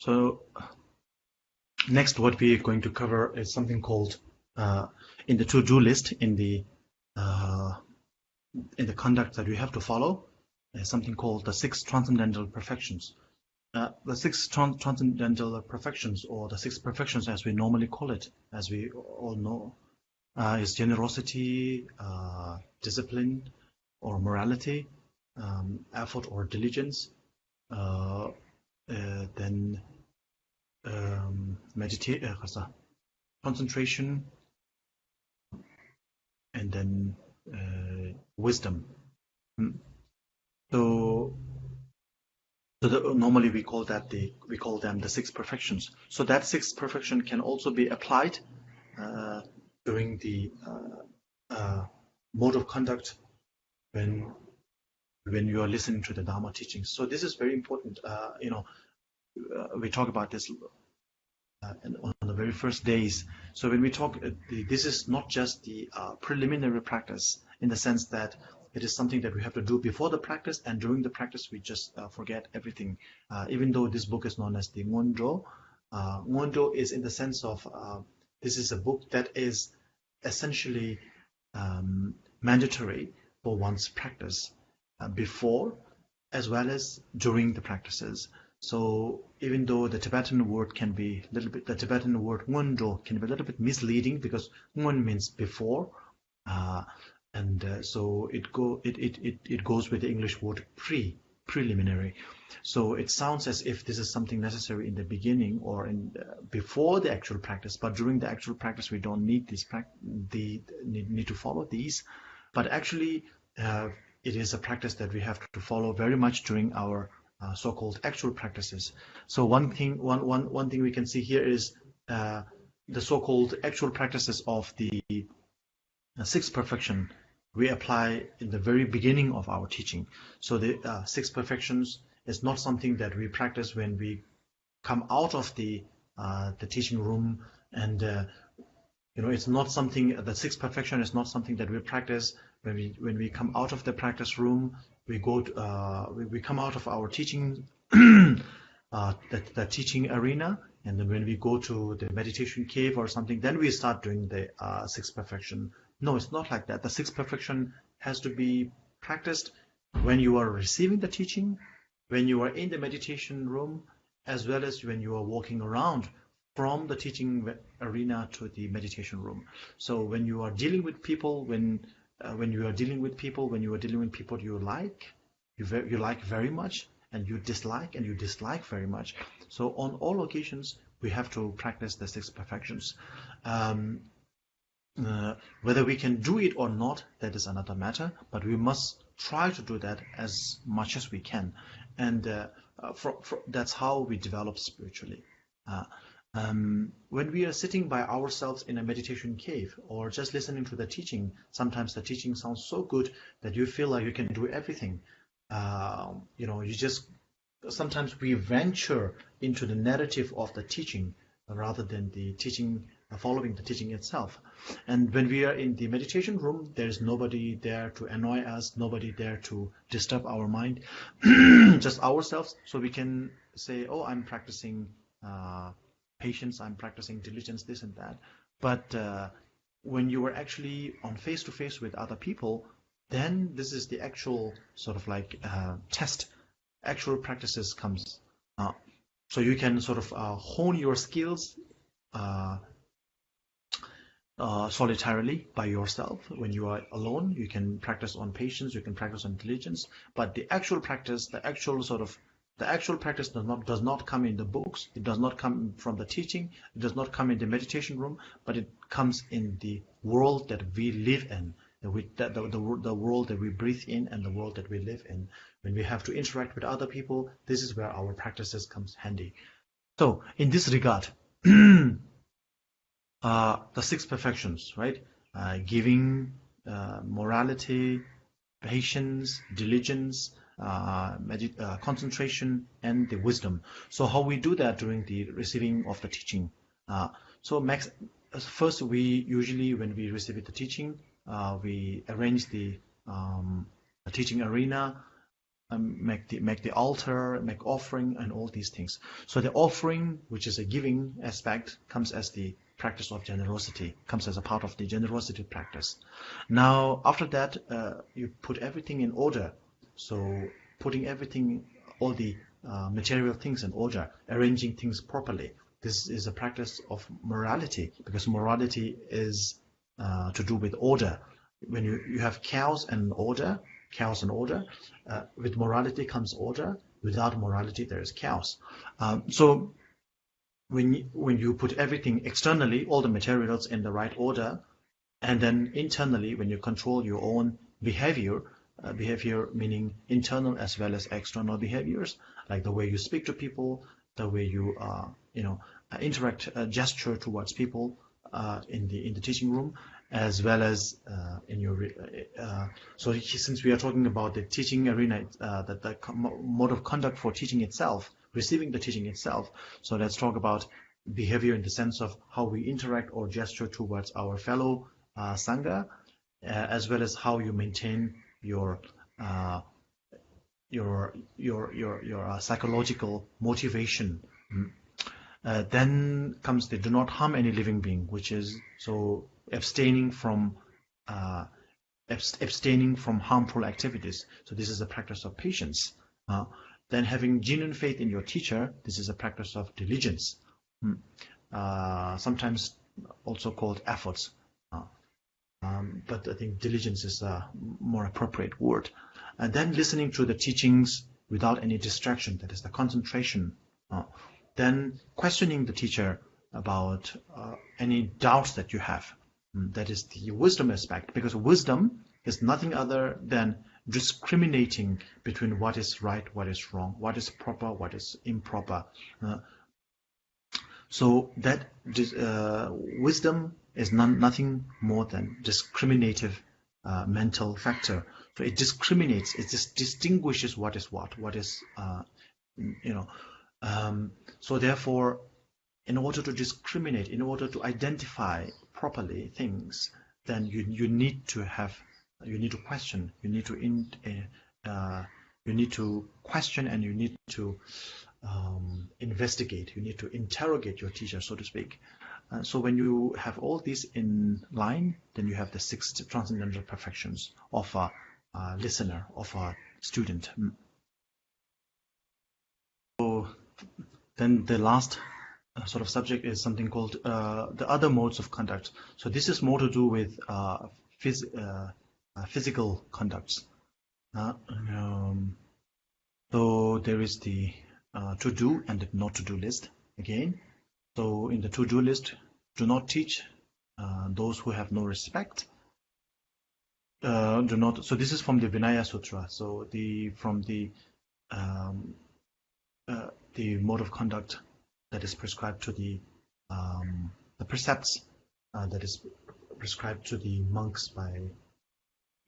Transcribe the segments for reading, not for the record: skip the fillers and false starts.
So next, what we are going to cover is something called in the to-do list in the conduct that we have to follow. Is something called the 6 transcendental perfections. The 6 transcendental perfections, or the 6 perfections as we normally call it, as we all know, is generosity, discipline, or morality, effort or diligence, then concentration, and then wisdom. So normally we call them the 6 perfections. So that 6 perfection can also be applied during the mode of conduct when you are listening to the Dharma teachings. So this is very important. We talk about this on the very first days. So when we talk, this is not just the preliminary practice, in the sense that it is something that we have to do before the practice, and during the practice we just forget everything. Even though this book is known as the Ngondo, Ngondo is in the sense of this is a book that is essentially mandatory for one's practice before as well as during the practices. So even though the Tibetan word can be a little bit, the Tibetan word Ngondo can be a little bit misleading, because Ngon means before, so it goes with the English word preliminary. So it sounds as if this is something necessary in the beginning or before the actual practice, but during the actual practice we don't need need to follow these. But actually, it is a practice that we have to follow very much during our so-called actual practices. So one thing we can see here is the so-called actual practices of the 6th perfection we apply in the very beginning of our teaching. So the 6 perfections is not something that we practice when we come out of the teaching room, and it's not something. The 6th perfection is not something that we practice when we come out of the practice room. We go we come out of our teaching the teaching arena, and then when we go to the meditation cave or something, then we start doing the 6th perfection. No, it's not like that. The 6th perfection has to be practiced when you are receiving the teaching, when you are in the meditation room, as well as when you are walking around from the teaching arena to the meditation room. So when you are dealing with people, when you are dealing with people you like very much, and you dislike very much. So on all occasions we have to practice the 6 perfections. Whether we can do it or not, that is another matter, but we must try to do that as much as we can, and that's how we develop spiritually. When we are sitting by ourselves in a meditation cave or just listening to the teaching, sometimes the teaching sounds so good that you feel like you can do everything. Sometimes we venture into the narrative of the teaching rather than the teaching, following the teaching itself. And when we are in the meditation room, there is nobody there to annoy us, nobody there to disturb our mind, just ourselves. So we can say, oh, I'm practicing patience, I'm practicing diligence, this and that. But when you are actually on face-to-face with other people, then this is the actual sort of like test. Actual practices comes. So you can sort of hone your skills solitarily by yourself. When you are alone, you can practice on patience, you can practice on diligence. But the actual practice, the actual practice does not come in the books. It does not come from the teaching. It does not come in the meditation room, but it comes in the world that we live in, the world that we breathe in, and the world that we live in. When we have to interact with other people, this is where our practices comes handy. So in this regard, the 6 perfections, right? Giving, morality, patience, diligence, concentration, and the wisdom. So how we do that during the receiving of the teaching? First, we usually, when we receive the teaching, we arrange the teaching arena make the altar, make offering, and all these things. So the offering, which is a giving aspect, comes as the practice of generosity, comes as a part of the generosity practice. Now, after that, you put everything in order. So putting everything, all the material things in order, arranging things properly. This is a practice of morality, because morality is to do with order. When you have chaos and order, with morality comes order. Without morality, there is chaos. So when you put everything externally, all the materials in the right order, and then internally, when you control your own behavior, behavior meaning internal as well as external behaviors, like the way you speak to people, the way you interact, gesture towards people in the teaching room, as well as in your so since we are talking about the teaching arena, the mode of conduct for teaching itself, receiving the teaching itself, so let's talk about behavior in the sense of how we interact or gesture towards our fellow sangha, as well as how you maintain your psychological motivation. Then comes the do not harm any living being, which is so abstaining from harmful activities. So this is a practice of patience. Then having genuine faith in your teacher. This is a practice of diligence, sometimes also called efforts. But I think diligence is a more appropriate word. And then listening to the teachings without any distraction, that is the concentration. Then questioning the teacher about any doubts that you have. That is the wisdom aspect, because wisdom is nothing other than discriminating between what is right, what is wrong, what is proper, what is improper. So that wisdom is nothing more than discriminative mental factor. So it discriminates, it just distinguishes what is what is, so therefore, in order to discriminate, in order to identify properly things, then you need to question, you need to question, and you need to investigate, you need to interrogate your teacher, so to speak. So when you have all these in line, then you have the 6 transcendental perfections of a listener, of a student. So then the last sort of subject is something called the other modes of conduct. So this is more to do with physical conducts. So there is the to-do and the not-to-do list again. So in the to-do list, do not teach those who have no respect. So this is from the Vinaya Sutra. So from the mode of conduct that is prescribed to the precepts that is prescribed to the monks by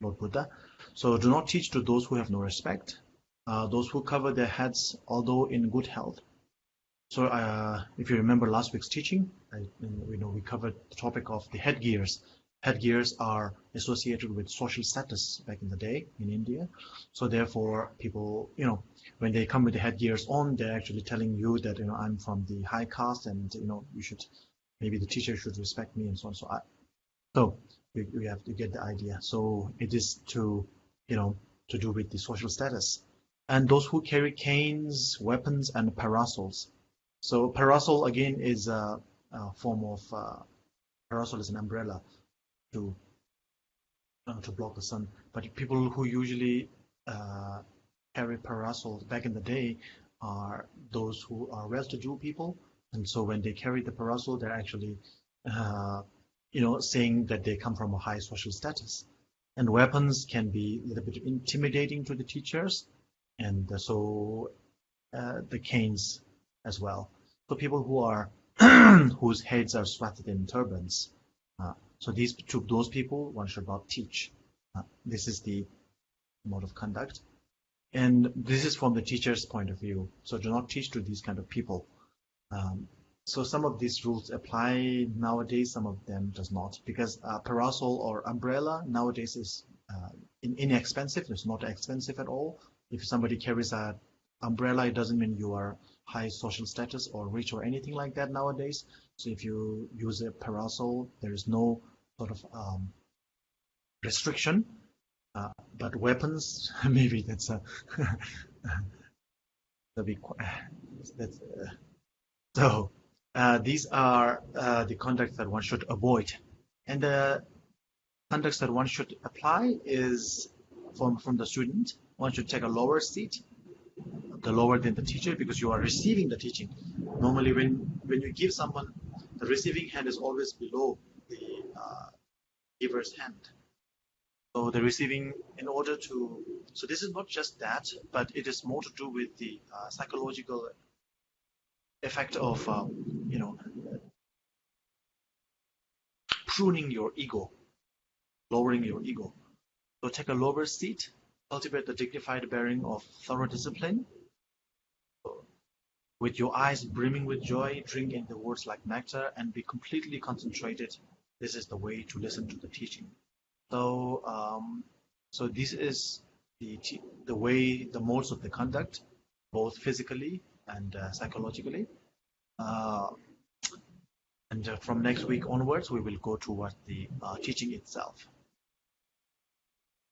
Lord Buddha. So do not teach to those who have no respect, those who cover their heads although in good health. So if you remember last week's teaching, we covered the topic of the headgears. Headgears are associated with social status back in the day in India. So therefore, people, when they come with the headgears on, they're actually telling you that, I'm from the high caste, and maybe the teacher should respect me, and so on. So you have to get the idea. So it is to do with the social status. And those who carry canes, weapons, and parasols. So parasol again is a form of parasol is an umbrella to block the sun. But people who usually carry parasols back in the day are those who are well-to-do people, and so when they carry the parasol, they're actually saying that they come from a high social status. And weapons can be a little bit intimidating to the teachers, and so the canes as well. So people who are whose heads are swathed in turbans. So those people one should not teach. This is the mode of conduct, and this is from the teacher's point of view. So do not teach to these kind of people. So some of these rules apply nowadays, some of them does not, because parasol or umbrella nowadays is inexpensive. It's not expensive at all. If somebody carries a umbrella, it doesn't mean you are high social status or rich or anything like that nowadays. So if you use a parasol, there is no sort of restriction. But weapons, maybe that's a that's, so these are the conducts that one should avoid, and the conducts that one should apply is from the student. One should take a lower seat, the lower than the teacher, because you are receiving the teaching. Normally, when you give someone, the receiving hand is always below the giver's hand. So the receiving, in order to, so this is not just that, but it is more to do with the psychological effect of, pruning your ego, lowering your ego. So take a lower seat, cultivate the dignified bearing of thorough discipline. With your eyes brimming with joy, drink in the words like nectar and be completely concentrated. This is the way to listen to the teaching. So this is the way, the modes of the conduct, both physically and psychologically. And from next week onwards, we will go toward the teaching itself.